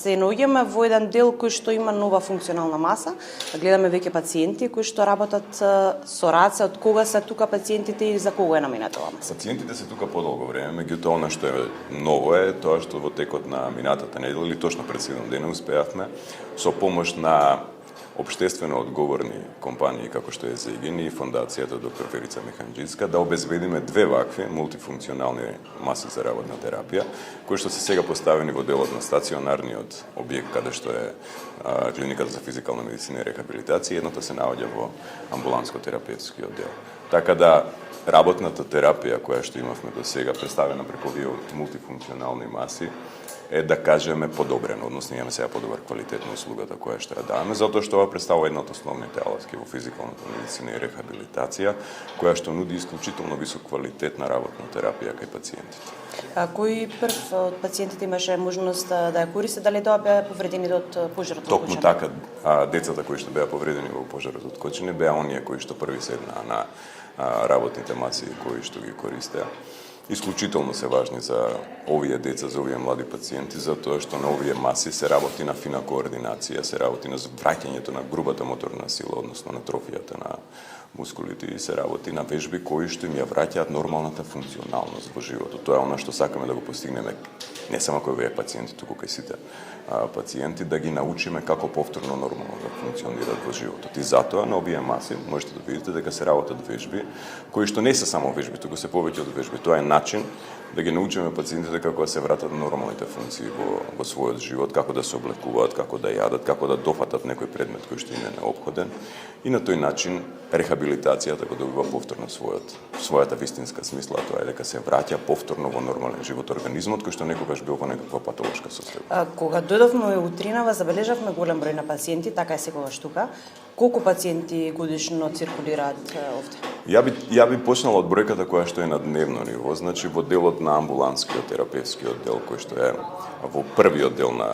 се наоѓаме во еден дел кој што има нова функционална маса, гледаме веќе пациенти кои што работат со раце, од кога се тука пациентите и за кого е намената оваа маса? Пациентите се тука подолго време, меѓутоа она што е ново е тоа што во текот на минатата недела или точно пред 7 дена успеавме со помош на општествено одговорни компании како што е ЗЕГИН и фондацијата доктор Верица Механџијска да обезбедиме две вакви мултифункционални маси за работна терапија, кои што се сега поставени во делот на стационарниот објект каде што е клиниката за физикална медицина и рехабилитација, едното се наоѓа во амбуланско-терапевскиот дел. Така да работната терапија која што имавме до сега представена преку овие мултифункционални маси е да кажеме подобрено, односно имаме сега подобар квалитет на услугата која што ја даваме, затоа што ова представува една од основните алатки во физикалната медицина и рехабилитација, која што нуди исклучително висок квалитет на работна терапија кај пациентите. Кој прв од пациентите имаше можност да ја користи, дали тоа беа повредени од пожарот во Токму Кочани? така, децата кои што беа повредени во пожарот од Кочани беа оние кои што први седнаа на работните маси кои што ги користеа. Исклучително се важни за овие деца, за овие млади пациенти, затоа што на овие маси се работи на фина координација, се работи на враќањето на грубата моторна сила, односно на трофијата на мускулите и се работи на вежби кои што им ја враќаат нормалната функционалност во животот. Тоа е она што сакаме да го постигнеме не само кај овие пациенти, туку кај сите пациенти, да ги научиме како повторно нормално да функционираат во животот. И затоа на овие маси можете да видите дека се работат вежби кои што не се само вежби, туку се повеќе од вежби. Тоа е начин да ги научиме пациентите како да се вратат нормалните функции во својот живот, како да се облекуваат, како да јадат, како да дофатат некој предмет кој што им е неопходен. И на тој начин рехабилитацијата го добива повторно својата вистинска смисла, тоа е дека се враќа повторно во нормален живот организмот кој што некогаш бил во некаква патолошка состојба. Кога дојдовме утринава, забележавме голем број на пациенти, така е секогаш тука. Колку пациенти годишно циркулираат овде? Ја би почнала од бројката која што е на дневно ниво, значи во делот на амбуланскиот терапевскиот дел кој што е во првиот дел на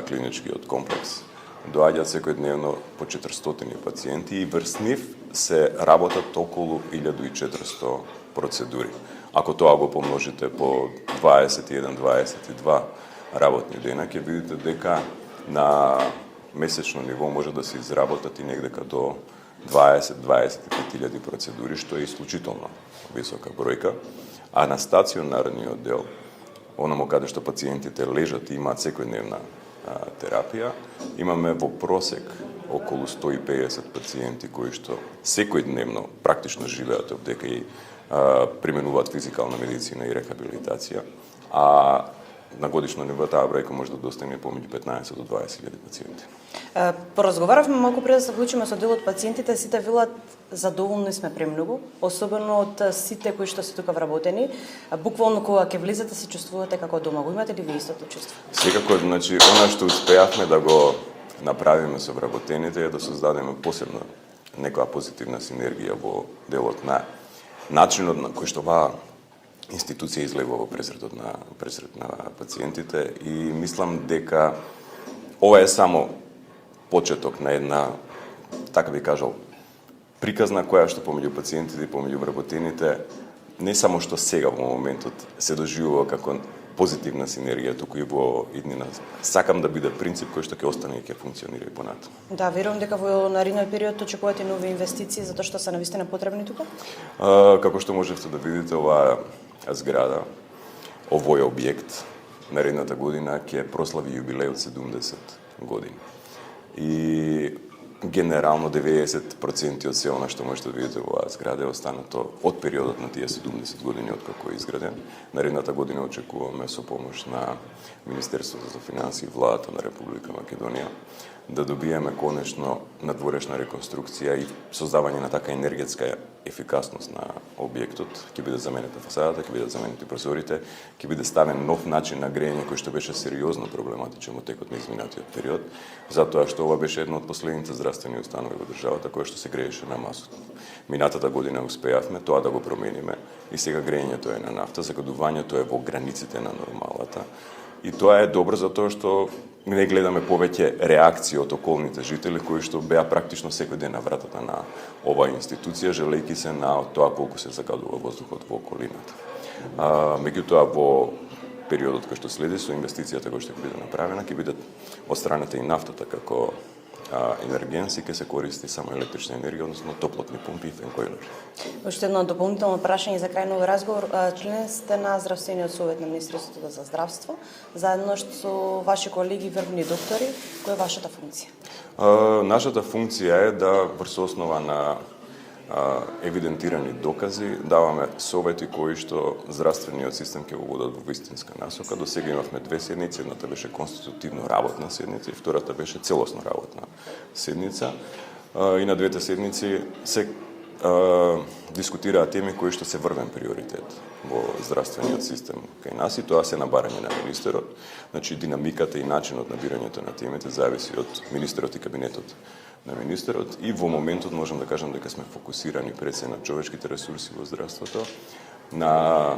клиничкиот комплекс. Доаѓаат секојдневно по 400 пациенти и врз нив се работат околу 1400 процедури. Ако тоа го помножите по 21-22 работни дена, ќе видите дека на месечно ниво може да се изработат и негдека до 20-25.000 процедури, што е исклучително висока бројка, а на стационарниот дел, онамо каде што пациентите лежат и имаат секојдневна терапија, имаме во просек околу 150 пациенти кои што секојдневно практично живеат овдека и применуваат физикална медицина и рехабилитација, а на годишно ниво таа бројка може да достигне помеѓу 15 до 20.000 пациенти. Поразговаравме малку пред да се вклучиме со дел од пациентите, сите велат задоволни сме премногу, особено од сите кои што се тука вработени. Буквално кога ќе влезете се чувствувате како дома. Го имате ли вие истото чувство? Секако, значи, она што успеавме да го направиме со вработените е да создадеме посебна некоја позитивна синергија во делот на начинот на кој што оваа институција излегува во пресретот на пациентите и мислам дека ова е само почеток на една, така би кажал, приказна која што помеѓу пациентите и помеѓу вработените не само што сега во моментот се доживува како позитивна синергија, туку и во иднина. Сакам да биде принцип кој што ќе остане и ќе функционира и понатаму. Да, верувам дека во наредниот период очекувате нови инвестиции затоа што се навистина потребни тука? Како што можевте да видите, оваа зграда, овој објект наредната година ќе прослави јубилеј од 70 години. И генерално 90% од се она што можете да видите во оваа зграда е останато од периодот на тие 70 години од како е изграден. Наредната година очекуваме со помош на Министерството за финансии и владата на Република Македонија да добиеме конечно надворешна реконструкција и создавање на така енергетска ефикасност на објектот. Ќе биде заменета фасадата, ќе бидат заменети прозорите, ќе биде ставен нов начин на грејење кој што беше сериозно проблематичен во текот на изминатиот период, затоа што ова беше една од последните здравствени установи во државата која што се грееше на масот. Минатата година успеавме тоа да го промениме и сега грејењето е на нафта, загадувањето е во границите на нормалата. И тоа е добро затоа што не гледаме повеќе реакции од околните жители кои што беа практично секој ден на вратата на оваа институција, желејќи се на тоа колку се загадува воздухот во околината. Меѓутоа во периодот кој што следи со инвестицијата која што ќе биде направена, ќе бидат отстранете и нафтата како енергенс и ќе се користи само електрична енергија, односно топлотни помпи и фенкоилери. Уште едно дополнително прашање за крај на овој разговор. Член сте на Здравствениот совет на Министерството за здравство, заедно со ваши колеги врвни доктори. Која е вашата функција? Нашата функција е да врз основа на евидентирани докази даваме совети кои што здравствениот систем ќе го водат во вистинска насока. До сега имавме 2 седници, едната беше конститутивно работна седница и втората беше целосно работна седница. И на двете седници се дискутираа теми кои што се врвен приоритет во здравствениот систем кај нас и тоа се на барање на министерот. Значи динамиката и начинот на бирањето на темите зависи од министерот и кабинетот на министерот и во моментот можам да кажам дека сме фокусирани пред се на човечките ресурси во здравството, на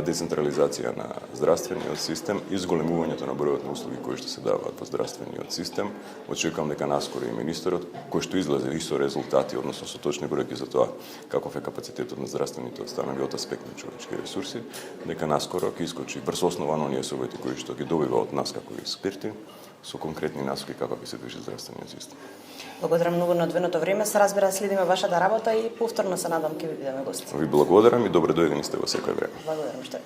децентрализација на здравствениот систем и зголемувањето на бројот на услуги кои што се даваат во здравствениот систем. Очекувам дека наскоро и министерот, кој што излезе и со резултати, односно со точни бројки за тоа каков е капацитетот на здравствените установи од аспект на човечки ресурси, дека наскоро ќе искочи врз основа на оние совети кои што ги добива од нас како експерти со конкретни насоки како ќе се движи здравствениот систем. Благодарам многу на одвоеното време. Се разбира, следиме вашата работа и повторно се надам ќе ви бидеме гости. Ви благодарам и добре дојдени сте во секој време. Благодарам што